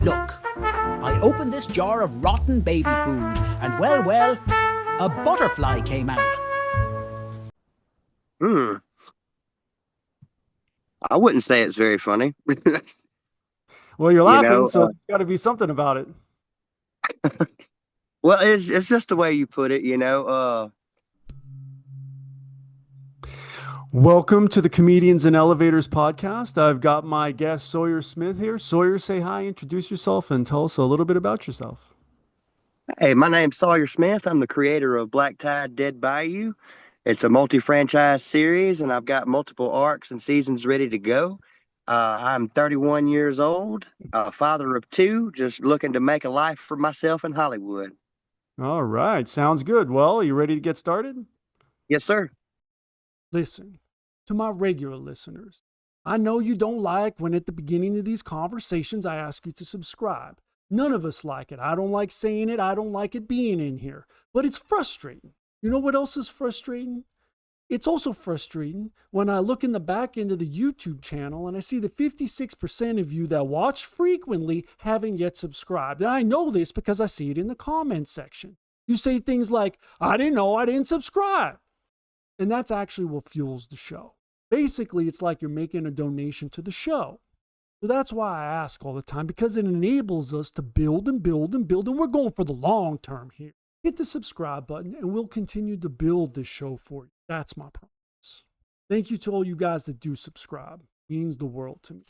Look, I opened this jar of rotten baby food, and well, a butterfly came out. Hmm. I wouldn't say it's very funny. Well, you're You laughing, know, so there's got to be something about it. well, it's just the way you put it. Welcome to the Comedians and Elevators podcast. I've got my guest Sawyer Smith here. Sawyer, say hi, introduce yourself, and tell us a little bit about yourself. Hey, my name's Sawyer Smith. I'm the creator of Black Tide Dead Bayou. It's a multi-franchise series, and I've got multiple arcs and seasons ready to go. I'm 31 years old, a father of two, just looking to make a life for myself in Hollywood. All right, sounds good. Well, are you ready to get started? Yes, sir. Listen, to my regular listeners, I know you don't like when at the beginning of these conversations I ask you to subscribe. None of us like it. I don't like saying it. I don't like it being in here. But it's frustrating. You know what else is frustrating? It's also frustrating when I look in the back end of the YouTube channel and I see that 56% of you that watch frequently haven't yet subscribed. And I know this because I see it in the comments section. You say things like, I didn't know I didn't subscribe. And that's actually what fuels the show. Basically, it's like you're making a donation to the show. So that's why I ask all the time, because it enables us to build and build and build. And we're going for the long term here. Hit the subscribe button and we'll continue to build this show for you. That's my promise. Thank you to all you guys that do subscribe. It means the world to me.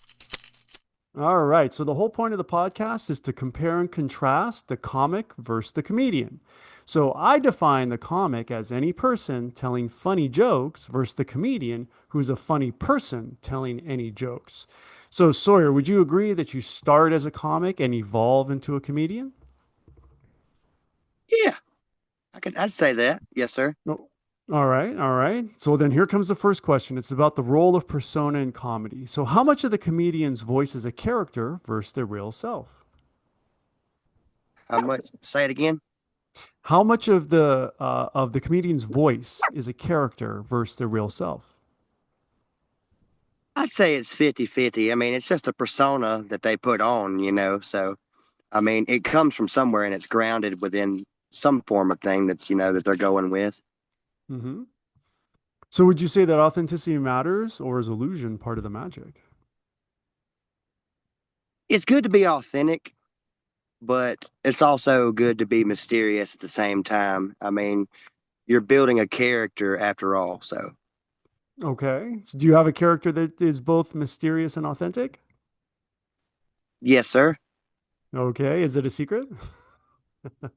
All right. So the whole point of the podcast is to compare and contrast the comic versus the comedian. So I define the comic as any person telling funny jokes versus the comedian who's a funny person telling any jokes. So Sawyer, would you agree that you start as a comic and evolve into a comedian? Yeah, I'd say that. Yes, sir. No. All right, all right. So then here comes the first question. It's about the role of persona in comedy. So how much of the comedian's voice is a character versus their real self? How much? Say it again. How much of the comedian's voice is a character versus their real self? I'd say it's 50-50. I mean, it's just a persona that they put on. So, I mean, it comes from somewhere and it's grounded within some form of thing that they're going with. Hmm. So would you say that authenticity matters, or is illusion part of the magic? It's good to be authentic, but it's also good to be mysterious at the same time. I mean, you're building a character after all. So, Okay. So do you have a character that is both mysterious and authentic? yes, sir. Okay. Is it a secret?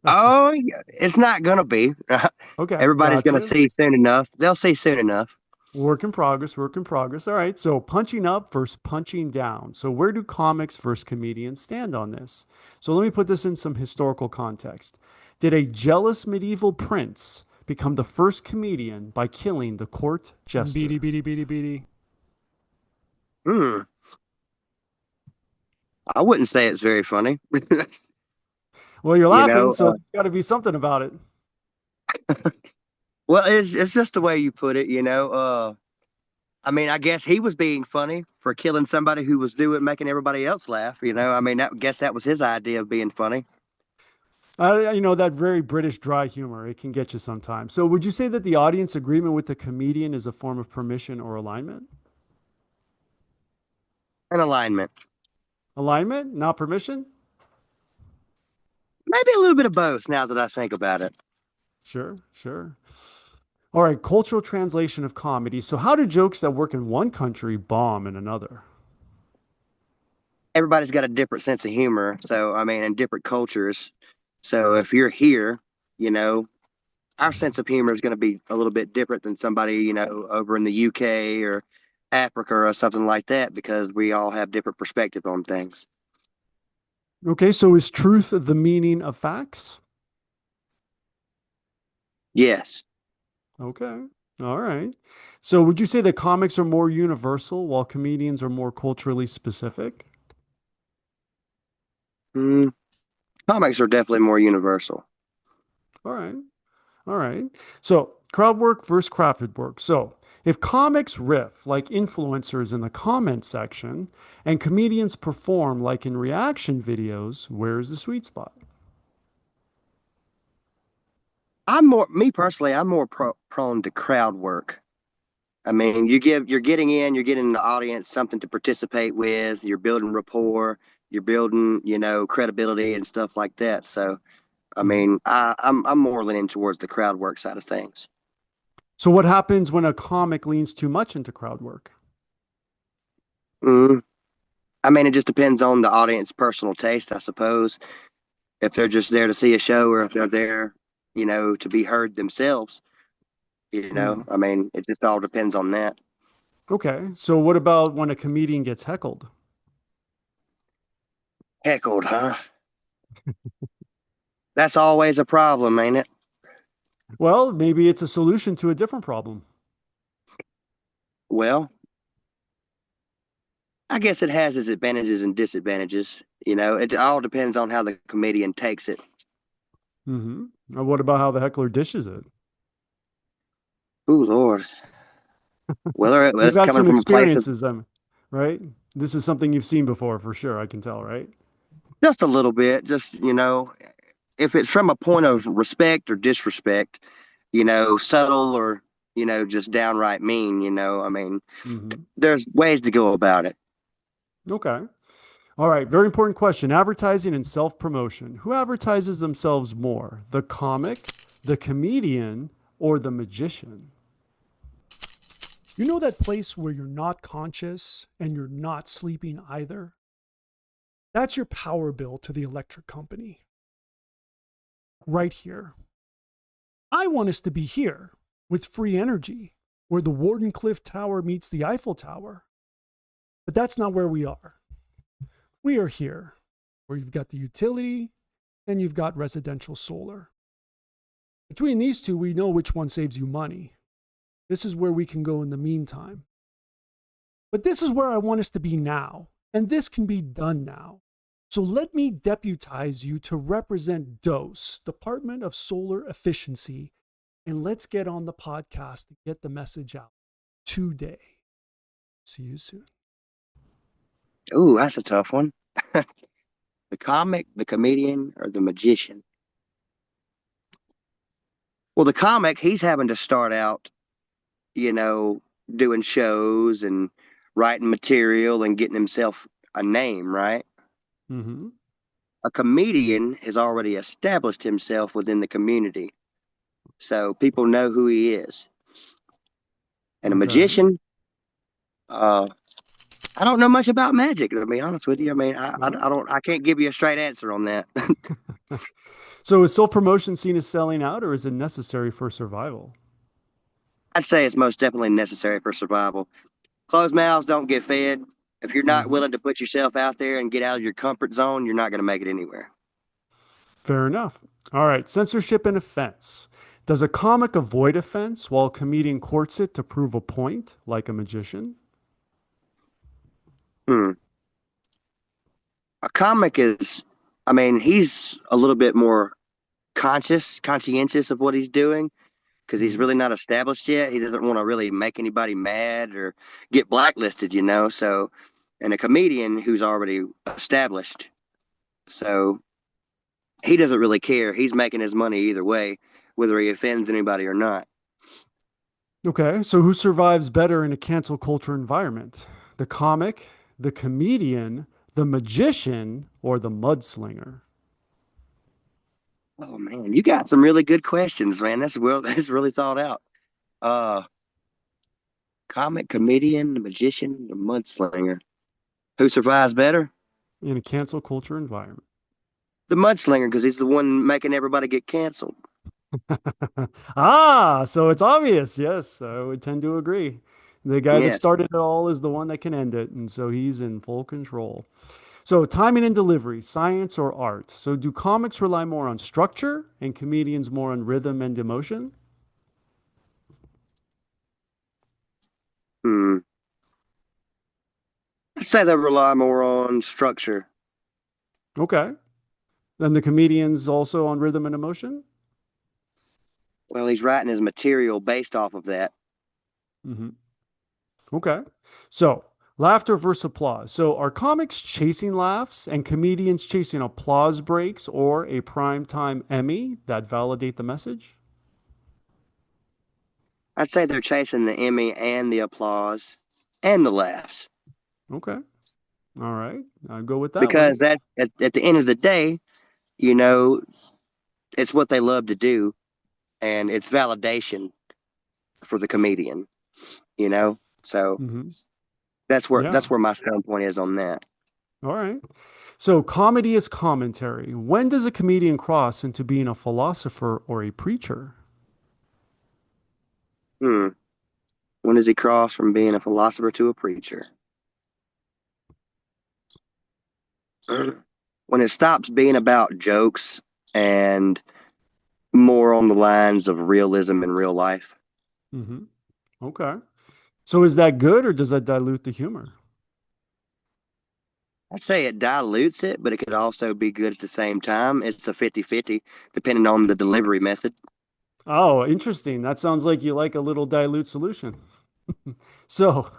Oh, yeah, it's not going to be. Okay. Everybody's going to Gotcha. see soon enough. They'll see soon enough. Work in progress, work in progress. All right. So punching up versus punching down. So where do comics versus comedians stand on this? So let me put this in some historical context. Did a jealous medieval prince become the first comedian by killing the court jester? Beady, beady, beady, beady. Hmm. I wouldn't say it's very funny. Well, you're You laughing, know, so there's got to be something about it. well, it's just the way you put it. I mean, I guess he was being funny for killing somebody who was making everybody else laugh. I mean, guess that was his idea of being funny. That very British dry humor, it can get you sometimes. So would you say that the audience agreement with the comedian is a form of permission or alignment? An alignment, Alignment, not permission? maybe a little bit of both. Now that I think about it, Sure, sure. All right, cultural translation of comedy. So, how do jokes that work in one country bomb in another? everybody's got a different sense of humor. So, I mean, in different cultures. So, if you're here, you know, our sense of humor is going to be a little bit different than somebody, over in the UK or Africa or something like that because we all have different perspective on things. Okay, so is truth the meaning of facts? Yes. Okay, all right. So, would you say that comics are more universal while comedians are more culturally specific? Mm, comics are definitely more universal. All right, all right. So, crowd work versus crafted work. So, If comics riff like influencers in the comment section and comedians perform like in reaction videos, where's the sweet spot? Me personally, I'm more prone to crowd work. I mean, you're getting in, you're getting the audience something to participate with, you're building rapport, you're building, credibility and stuff like that. So, I Mhm. mean, I'm more leaning towards the crowd work side of things. So, what happens when a comic leans too much into crowd work? Mm. I mean, it just depends on the audience' personal taste, I suppose. If they're just there to see a show or if they're there, to be heard themselves, Hmm. I mean, it just all depends on that. Okay. So, what about when a comedian gets heckled? Heckled, huh? That's always a problem, ain't it? Well, maybe it's a solution to a different problem. Well, I guess it has its advantages and disadvantages. It all depends on how the comedian takes it. What about how the heckler dishes it? Ooh, Lord. Well, You've it's had coming some from a place of experiences, right? This is something you've seen before for sure. I can tell, right? just a little bit, if it's from a point of respect or disrespect, subtle or, just downright mean, I mean, Hmm. there's ways to go about it. Okay. All right. Very important question. Advertising and self promotion. Who advertises themselves more? The comic, the comedian, or the magician? You know that place where you're not conscious and you're not sleeping either? That's your power bill to the electric company. Right here. I want us to be here with free energy, where the Wardenclyffe Tower meets the Eiffel Tower. But that's not where we are. We are here, where you've got the utility and you've got residential solar. Between these two, we know which one saves you money. This is where we can go in the meantime. But this is where I want us to be now, and this can be done now. So let me deputize you to represent DOSE, Department of Solar Efficiency, and let's get on the podcast and get the message out today. See you soon. Ooh, that's a tough one. The comic, the comedian, or the magician? Well, the comic, he's having to start out, you know, doing shows and writing material and getting himself a name, right? Mm-hmm. A comedian has already established himself within the community, so people know who he is. And a Okay. magician, uh, I don't know much about magic, to be honest with you. I mean, Well. I can't give you a straight answer on that. So is self promotion seen as selling out or is it necessary for survival? I'd say it's most definitely necessary for survival. Closed mouths don't get fed. If you're not Mm-hmm. willing to put yourself out there and get out of your comfort zone, you're not going to make it anywhere. Fair enough. All right. Censorship and offense. Does a comic avoid offense while a comedian courts it to prove a point, like a magician? Hmm. A comic I mean, he's a little bit more conscientious of what he's doing because he's Mm-hmm. really not established yet. He doesn't want to really make anybody mad or get blacklisted. So, and a comedian who's already established, so he doesn't really care. He's making his money either way, whether he offends anybody or not. Okay. So who survives better in a cancel culture environment? The comic, the comedian, the magician, or the mudslinger? Oh man, you got some really good questions, man. That's really thought out. Uh, Comic, comedian, the magician, the mudslinger. Who survives better? In a cancel culture environment. The mudslinger, because he's the one making everybody get canceled. So it's obvious. Yes, I would tend to agree. The guy that Yes. started it all is the one that can end it. And so he's in full control. So, timing and delivery, science or art? So, do comics rely more on structure and comedians more on rhythm and emotion? Hmm. I'd say they rely more on structure. Okay. And the comedians also on rhythm and emotion? Well, he's writing his material based off of that. Mm-hmm. Okay. So, laughter versus applause. So, are comics chasing laughs and comedians chasing applause breaks or a primetime Emmy that validate the message? I'd say they're chasing the Emmy and the applause and the laughs Okay. All right. I'll go with that one. because that's at the end of the day, you know, it's what they love to do and it's validation for the comedian, you know? So Mm-hmm. that's Yeah. where my standpoint is on that. All right. So, comedy is commentary. When does a comedian cross into being a philosopher or a preacher? Hmm. When does he cross from being a philosopher to a preacher? When it stops being about jokes and more on the lines of realism in real life. Mm-hmm. Okay. So, is that good or does that dilute the humor? I'd say it dilutes it, but it could also be good at the same time. It's a 50-50, depending on the delivery method. Oh, interesting. That sounds like you like a little dilute solution. So,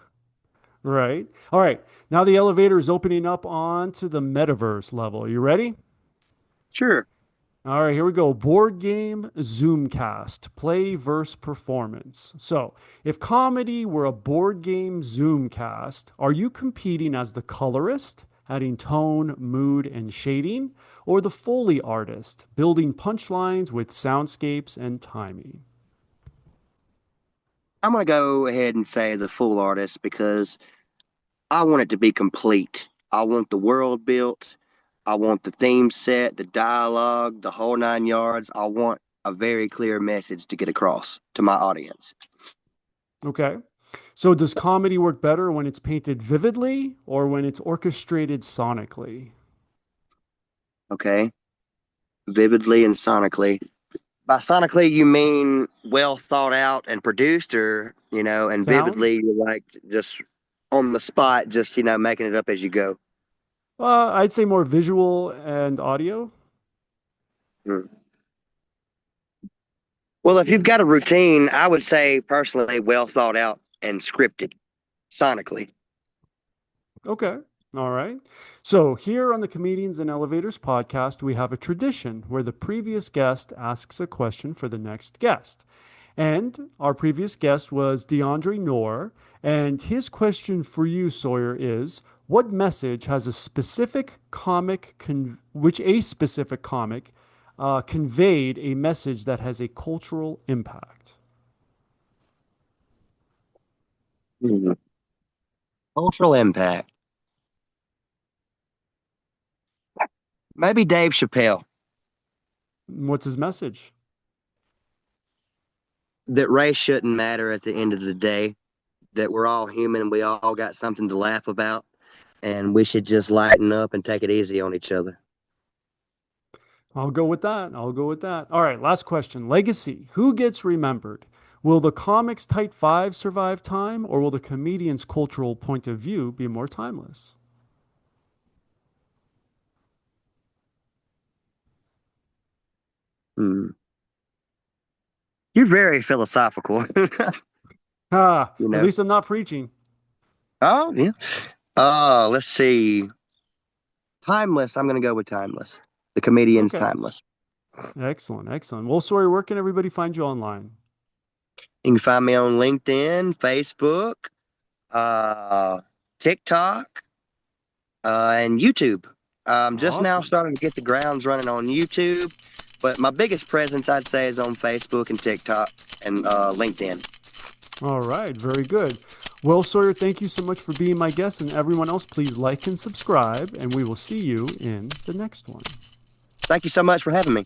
right. All right. Now the elevator is opening up onto the metaverse level. You ready? Sure. All right, here we go. Board game Zoomcast, play versus performance. So, if comedy were a board game Zoomcast, are you competing as the colorist, adding tone, mood, and shading, or the Foley artist, building punchlines with soundscapes and timing? I'm going to go ahead and say the full artist because I want it to be complete. I want the world built. I want the theme set, the dialogue, the whole 9 yards. I want a very clear message to get across to my audience. Okay. So, does comedy work better when it's painted vividly or when it's orchestrated sonically? Okay. Vividly and sonically. By sonically, you mean well thought out and produced, or, and Sound? vividly, you like just on the spot, just, making it up as you go. I'd say more visual and audio. Hmm. Well, if you've got a routine, I would say personally, well thought out and scripted sonically. Okay. All right. So, here on the Comedians and Elevators podcast, we have a tradition where the previous guest asks a question for the next guest. And our previous guest was DeAndre Noor. And his question for you, Sawyer, is what message has a specific comic, which a specific comic conveyed a message that has a cultural impact? Hmm. Cultural impact. Maybe Dave Chappelle. What's his message? That race shouldn't matter at the end of the day. That we're all human. We all got something to laugh about, and we should just lighten up and take it easy on each other. I'll go with that. I'll go with that. All right, last question. Legacy. Who gets remembered? Will the comics Tight Five survive time, or will the comedian's cultural point of view be more timeless? Hmm. You're very philosophical. At least I'm not preaching. Oh yeah. Let's see. Timeless. I'm gonna go with timeless. The comedian's Okay. timeless. Excellent. Excellent. Well, sorry, where can everybody find you online? You can find me on LinkedIn, Facebook, uh, TikTok, and YouTube. Just now Awesome. starting to get the grounds running on YouTube, but my biggest presence I'd say is on Facebook and TikTok and LinkedIn. All right. Very good. Well, Sawyer, thank you so much for being my guest. And everyone else, please like and subscribe. And we will see you in the next one. Thank you so much for having me.